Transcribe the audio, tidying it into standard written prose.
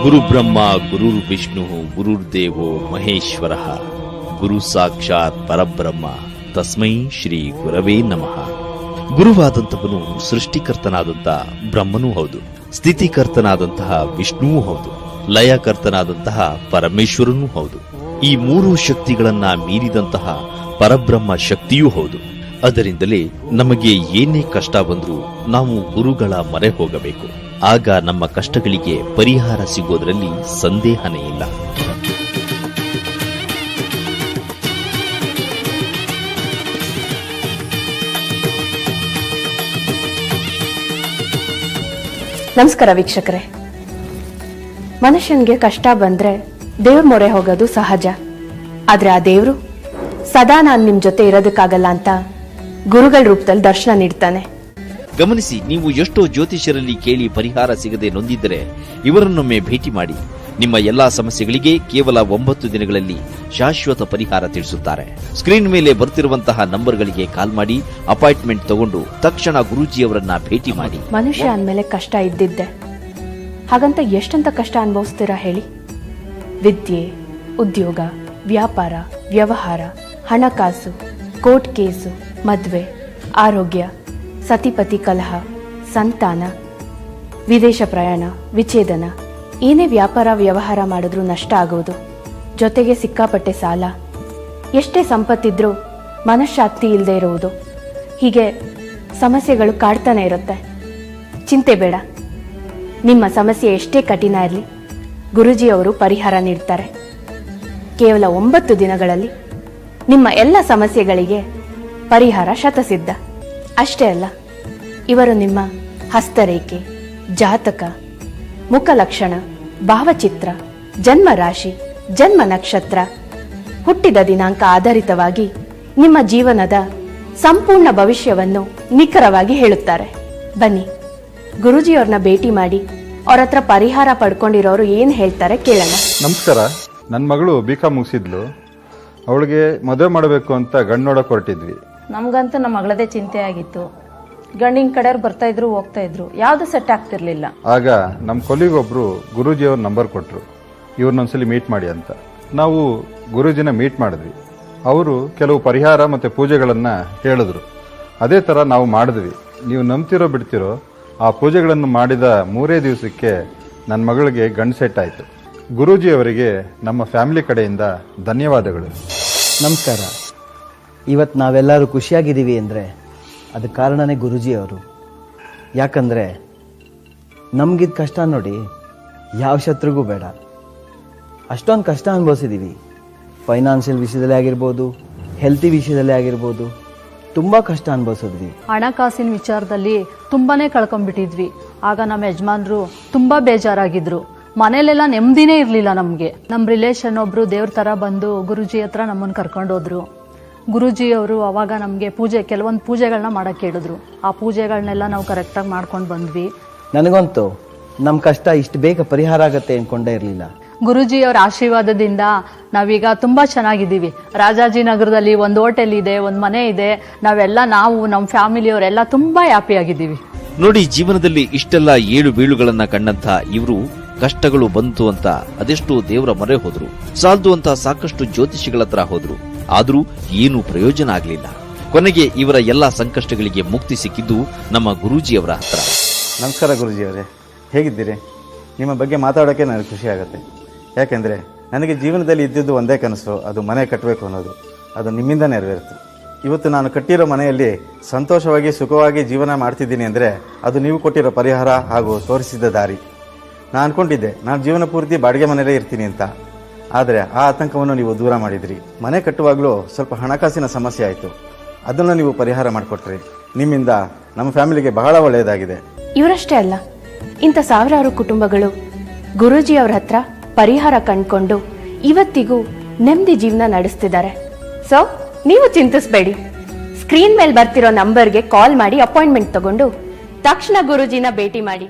ಗುರು ಬ್ರಹ್ಮ ಗುರುರ್ ವಿಷ್ಣು ಗುರುರ್ದೇವೋ ಮಹೇಶ್ವರ ಗುರು ಸಾಕ್ಷಾತ್ ಪರಬ್ರಹ್ಮ ತಸ್ಮೈ ಶ್ರೀ ಗುರವೇ ನಮಃ. ಗುರುವಾದಂಥವನು ಸೃಷ್ಟಿಕರ್ತನಾದಂಥ ಬ್ರಹ್ಮನೂ ಹೌದು, ಸ್ಥಿತಿಕರ್ತನಾದಂತಹ ವಿಷ್ಣುವೂ ಹೌದು, ಲಯಕರ್ತನಾದಂತಹ ಪರಮೇಶ್ವರನೂ ಹೌದು. ಈ ಮೂರು ಶಕ್ತಿಗಳನ್ನ ಮೀರಿದಂತಹ ಪರಬ್ರಹ್ಮ ಶಕ್ತಿಯೂ ಹೌದು. ಅದರಿಂದಲೇ ನಮಗೆ ಏನೇ ಕಷ್ಟ ಬಂದರೂ ನಾವು ಗುರುಗಳ ಮೊರೆ ಹೋಗಬೇಕು. ಆಗ ನಮ್ಮ ಕಷ್ಟಗಳಿಗೆ ಪರಿಹಾರ ಸಿಗೋದ್ರಲ್ಲಿ ಸಂದೇಹನೇ ಇಲ್ಲ. ನಮಸ್ಕಾರ ವೀಕ್ಷಕರೇ. ಮನುಷ್ಯನಿಗೆ ಕಷ್ಟ ಬಂದ್ರೆ ದೇವ್ರ ಮೊರೆ ಹೋಗೋದು ಸಹಜ. ಆದ್ರೆ ಆ ದೇವ್ರು ಸದಾ ನಾನು ನಿಮ್ ಜೊತೆ ಇರೋದಕ್ಕಾಗಲ್ಲ ಅಂತ ಗುರುಗಳ ರೂಪದಲ್ಲಿ ದರ್ಶನ ನೀಡ್ತಾನೆ. ಗಮನಿಸಿ, ನೀವು ಎಷ್ಟೋ ಜ್ಯೋತಿಷ್ಯರಲ್ಲಿ ಕೇಳಿ ಪರಿಹಾರ ಸಿಗದೆ ನೊಂದಿದ್ದರೆ ಇವರನ್ನೊಮ್ಮೆ ಭೇಟಿ ಮಾಡಿ. ನಿಮ್ಮ ಎಲ್ಲಾ ಸಮಸ್ಯೆಗಳಿಗೆ ಕೇವಲ 9 ದಿನಗಳಲ್ಲಿ ಶಾಶ್ವತ ಪರಿಹಾರ ತಿಳಿಸುತ್ತಾರೆ. ಸ್ಕ್ರೀನ್ ಮೇಲೆ ಬರ್ತಿರುವಂತಹ ನಂಬರ್ಗಳಿಗೆ ಕಾಲ್ ಮಾಡಿ ಅಪಾಯಿಂಟ್ಮೆಂಟ್ ತಗೊಂಡು ತಕ್ಷಣ ಗುರೂಜಿಯವರನ್ನ ಭೇಟಿ ಮಾಡಿ. ಮನುಷ್ಯ ಅಂದ್ಮೇಲೆ ಕಷ್ಟ ಇದ್ದಿದ್ದೆ, ಹಾಗಂತ ಎಷ್ಟಂತ ಕಷ್ಟ ಅನುಭವಿಸ್ತೀರಾ ಹೇಳಿ? ವಿದ್ಯೆ, ಉದ್ಯೋಗ, ವ್ಯಾಪಾರ, ವ್ಯವಹಾರ, ಹಣಕಾಸು, ಕೋರ್ಟ್ ಕೇಸು, ಮದುವೆ, ಆರೋಗ್ಯ, ಸತಿಪತಿ ಕಲಹ, ಸಂತಾನ, ವಿದೇಶ ಪ್ರಯಾಣ, ವಿಚ್ಛೇದನ, ಏನೇ ವ್ಯಾಪಾರ ವ್ಯವಹಾರ ಮಾಡಿದ್ರೂ ನಷ್ಟ ಆಗೋದು, ಜೊತೆಗೆ ಸಿಕ್ಕಾಪಟ್ಟೆ ಸಾಲ, ಎಷ್ಟೇ ಸಂಪತ್ತಿದ್ರೂ ಮನಃಶಾಂತಿ ಇಲ್ಲದೆ ಇರುವುದು, ಹೀಗೆ ಸಮಸ್ಯೆಗಳು ಕಾಡ್ತಾನೆ ಇರುತ್ತೆ. ಚಿಂತೆ ಬೇಡ, ನಿಮ್ಮ ಸಮಸ್ಯೆ ಎಷ್ಟೇ ಕಠಿಣ ಇರಲಿ ಗುರೂಜಿಯವರು ಪರಿಹಾರ ನೀಡ್ತಾರೆ. ಕೇವಲ 9 ದಿನಗಳಲ್ಲಿ ನಿಮ್ಮ ಎಲ್ಲ ಸಮಸ್ಯೆಗಳಿಗೆ ಪರಿಹಾರ ಶತಸಿದ್ಧ. ಅಷ್ಟೇ ಅಲ್ಲ, ಇವರು ನಿಮ್ಮ ಹಸ್ತರೇಖೆ, ಜಾತಕ, ಮುಖಲಕ್ಷಣ, ಭಾವಚಿತ್ರ, ಜನ್ಮ ರಾಶಿ, ಜನ್ಮ ನಕ್ಷತ್ರ, ಹುಟ್ಟಿದ ದಿನಾಂಕ ಆಧಾರಿತವಾಗಿ ನಿಮ್ಮ ಜೀವನದ ಸಂಪೂರ್ಣ ಭವಿಷ್ಯವನ್ನು ನಿಖರವಾಗಿ ಹೇಳುತ್ತಾರೆ. ಬನ್ನಿ, ಗುರೂಜಿಯವ್ರನ್ನ ಭೇಟಿ ಮಾಡಿ ಅವ್ರ ಹತ್ರ ಪರಿಹಾರ ಪಡ್ಕೊಂಡಿರೋರು ಏನ್ ಹೇಳ್ತಾರೆ ಕೇಳೋಣ. ನಮಸ್ಕಾರ. ನನ್ನ ಮಗಳು B.Com ಮುಗಿಸಿದ್ಲು. ಅವಳಿಗೆ ಮದುವೆ ಮಾಡಬೇಕು ಅಂತ ಗಂಡು ನೋಡಕ್ ಹೊರಟಿದ್ವಿ. ನಮ್ಗಂತೂ ನಮ್ಮ ಮಗಳದೇ ಚಿಂತೆ ಆಗಿತ್ತು. ಗಂಡಿನ ಕಡೆಯವ್ರು ಬರ್ತಾ ಇದ್ರು, ಹೋಗ್ತಾ ಇದ್ರು, ಯಾವ್ದು ಸೆಟ್ ಆಗ್ತಿರ್ಲಿಲ್ಲ. ಆಗ ನಮ್ಮ ಕೊಲ್ಲಿಗೊಬ್ರು ಗುರೂಜಿಯವ್ರ ನಂಬರ್ ಕೊಟ್ರು, ಇವ್ರನ್ನೊಂದ್ಸಲಿ ಮೀಟ್ ಮಾಡಿ ಅಂತ. ನಾವು ಗುರೂಜಿನ ಮೀಟ್ ಮಾಡಿದ್ವಿ. ಅವರು ಕೆಲವು ಪರಿಹಾರ ಮತ್ತೆ ಪೂಜೆಗಳನ್ನ ಹೇಳಿದ್ರು. ಅದೇ ತರ ನಾವು ಮಾಡಿದ್ವಿ. ನೀವು ನಂಬ್ತಿರೋ ಬಿಡ್ತಿರೋ, ಆ ಪೂಜೆಗಳನ್ನು ಮಾಡಿದ 3 ದಿವಸಕ್ಕೆ ನನ್ನ ಮಗಳಿಗೆ ಗಂಡು ಸೆಟ್ ಆಯ್ತು. ಗುರೂಜಿಯವರಿಗೆ ನಮ್ಮ ಫ್ಯಾಮಿಲಿ ಕಡೆಯಿಂದ ಧನ್ಯವಾದಗಳು. ನಮಸ್ಕಾರ. ಇವತ್ತು ನಾವೆಲ್ಲರೂ ಖುಷಿಯಾಗಿದ್ದೀವಿ ಅಂದರೆ ಅದಕ್ಕೆ ಕಾರಣನೇ ಗುರೂಜಿಯವರು. ಯಾಕಂದರೆ ನಮಗಿದ ಕಷ್ಟ ನೋಡಿ ಯಾವ ಶತ್ರುಗೂ ಬೇಡ. ಅಷ್ಟೊಂದು ಕಷ್ಟ ಅನುಭವಿಸಿದ್ದೀವಿ. ಫೈನಾನ್ಷಿಯಲ್ ವಿಷಯದಲ್ಲೇ ಆಗಿರ್ಬೋದು, ಹೆಲ್ತಿ ವಿಷಯದಲ್ಲೇ ಆಗಿರ್ಬೋದು, ತುಂಬ ಕಷ್ಟ ಅನುಭವಿಸಿದ್ವಿ. ಹಣಕಾಸಿನ ವಿಚಾರದಲ್ಲಿ ತುಂಬಾನೇ ಕಳ್ಕೊಂಡ್ಬಿಟ್ಟಿದ್ವಿ. ಆಗ ನಮ್ಮ ಯಜಮಾನ್ರು ತುಂಬಾ ಬೇಜಾರಾಗಿದ್ರು. ಮನೇಲೆಲ್ಲ ನೆಮ್ಮದಿನೇ ಇರಲಿಲ್ಲ ನಮಗೆ. ನಮ್ಮ ರಿಲೇಷನ್ ಒಬ್ರು ದೇವ್ರ ಥರ ಬಂದು ಗುರೂಜಿ ಹತ್ರ ನಮ್ಮನ್ನು ಕರ್ಕೊಂಡು ಹೋದ್ರು. ಗುರೂಜಿಯವರು ಅವಾಗ ನಮಗೆ ಕೆಲವೊಂದು ಪೂಜೆಗಳನ್ನ ಮಾಡಕ್ಕೆ ಹೇಳಿದ್ರು. ಆ ಪೂಜೆಗಳನ್ನೆಲ್ಲ ನಾವು ಕರೆಕ್ಟಾಗಿ ಮಾಡ್ಕೊಂಡು ಬಂದ್ವಿ. ನನಗಂತೂ ನಮ್ಮ ಕಷ್ಟ ಇಷ್ಟು ಬೇಗ ಪರಿಹಾರ ಆಗತ್ತೆ ಅನ್ಕೊಂಡೇ ಇರಲಿಲ್ಲ. ಗುರೂಜಿಯವರ ಆಶೀರ್ವಾದದಿಂದ ನಾವೀಗ ತುಂಬಾ ಚೆನ್ನಾಗಿದ್ದೀವಿ. ರಾಜಾಜಿನಗರದಲ್ಲಿ ಒಂದು ಹೋಟೆಲ್ ಇದೆ, ಒಂದು ಮನೆ ಇದೆ. ನಾವು ನಮ್ಮ ಫ್ಯಾಮಿಲಿಯವರೆಲ್ಲ ತುಂಬಾ ಹ್ಯಾಪಿ ಆಗಿದ್ದೀವಿ. ನೋಡಿ, ಜೀವನದಲ್ಲಿ ಇಷ್ಟೆಲ್ಲ ಏಳು ಬೀಳುಗಳನ್ನ ಕಂಡಂತ ಇವರು ಕಷ್ಟಗಳು ಬಂತು ಅಂತ ಅದೆಷ್ಟು ದೇವರ ಮೊರೆ ಹೋದ್ರು, ಸಾಲ್ದು ಅಂತ ಸಾಕಷ್ಟು ಜ್ಯೋತಿಷಿಗಳ ಹತ್ರ ಹೋದ್ರು. ಆದ್ರೂ ಏನು ಪ್ರಯೋಜನ ಆಗ್ಲಿಲ್ಲ. ಕೊನೆಗೆ ಇವರ ಎಲ್ಲಾ ಸಂಕಷ್ಟಗಳಿಗೆ ಮುಕ್ತಿ ಸಿಕ್ಕಿದ್ದು ನಮ್ಮ ಗುರೂಜಿಯವರ ಹತ್ರ. ನಮಸ್ಕಾರ ಗುರೂಜಿಯವರೇ, ಹೇಗಿದ್ದೀರಿ? ನಿಮ್ಮ ಬಗ್ಗೆ ಮಾತಾಡೋಕ್ಕೆ ನನಗೆ ಖುಷಿ ಆಗುತ್ತೆ. ಯಾಕೆಂದರೆ ನನಗೆ ಜೀವನದಲ್ಲಿ ಇದ್ದಿದ್ದು ಒಂದೇ ಕನಸು, ಅದು ಮನೆ ಕಟ್ಟಬೇಕು ಅನ್ನೋದು. ಅದು ನಿಮ್ಮಿಂದ ನೆರವೇರಿತು. ಇವತ್ತು ನಾನು ಕಟ್ಟಿರೋ ಮನೆಯಲ್ಲಿ ಸಂತೋಷವಾಗಿ ಸುಖವಾಗಿ ಜೀವನ ಮಾಡ್ತಿದ್ದೀನಿ ಅಂದರೆ ಅದು ನೀವು ಕೊಟ್ಟಿರೋ ಪರಿಹಾರ ಹಾಗೂ ತೋರಿಸಿದ ದಾರಿ. ನಾನು ಅಂದ್ಕೊಂಡಿದ್ದೆ ನಾನು ಜೀವನ ಪೂರ್ತಿ ಬಾಡಿಗೆ ಮನೆಯಲ್ಲೇ ಇರ್ತೀನಿ ಅಂತ. ಆದರೆ ಆ ಆತಂಕವನ್ನು ನೀವು ದೂರ ಮಾಡಿದ್ರಿ. ಮನೆ ಕಟ್ಟುವಾಗಲೂ ಸ್ವಲ್ಪ ಹಣಕಾಸಿನ ಸಮಸ್ಯೆ ಆಯಿತು, ಅದನ್ನು ನೀವು ಪರಿಹಾರ ಮಾಡಿಕೊಟ್ರಿ. ನಿಮ್ಮಿಂದ ನಮ್ಮ ಫ್ಯಾಮಿಲಿಗೆ ಬಹಳ ಒಳ್ಳೆಯದಾಗಿದೆ. ಇವರಷ್ಟೇ ಅಲ್ಲ, ಇಂಥ ಸಾವಿರಾರು ಕುಟುಂಬಗಳು ಗುರೂಜಿ ಅವ್ರ ಹತ್ರ ಪರಿಹಾರ ಕಂಡುಕೊಂಡು ಇವತ್ತಿಗೂ ನೆಮ್ಮದಿ ಜೀವನ ನಡೆಸ್ತಿದ್ದಾರೆ. ಸೊ ನೀವು ಚಿಂತಿಸಬೇಡಿ. ಸ್ಕ್ರೀನ್ ಮೇಲೆ ಬರ್ತಿರೋ ನಂಬರ್ಗೆ ಕಾಲ್ ಮಾಡಿ ಅಪಾಯಿಂಟ್ಮೆಂಟ್ ತಗೊಂಡು ತಕ್ಷಣ ಗುರೂಜಿನ ಭೇಟಿ ಮಾಡಿ.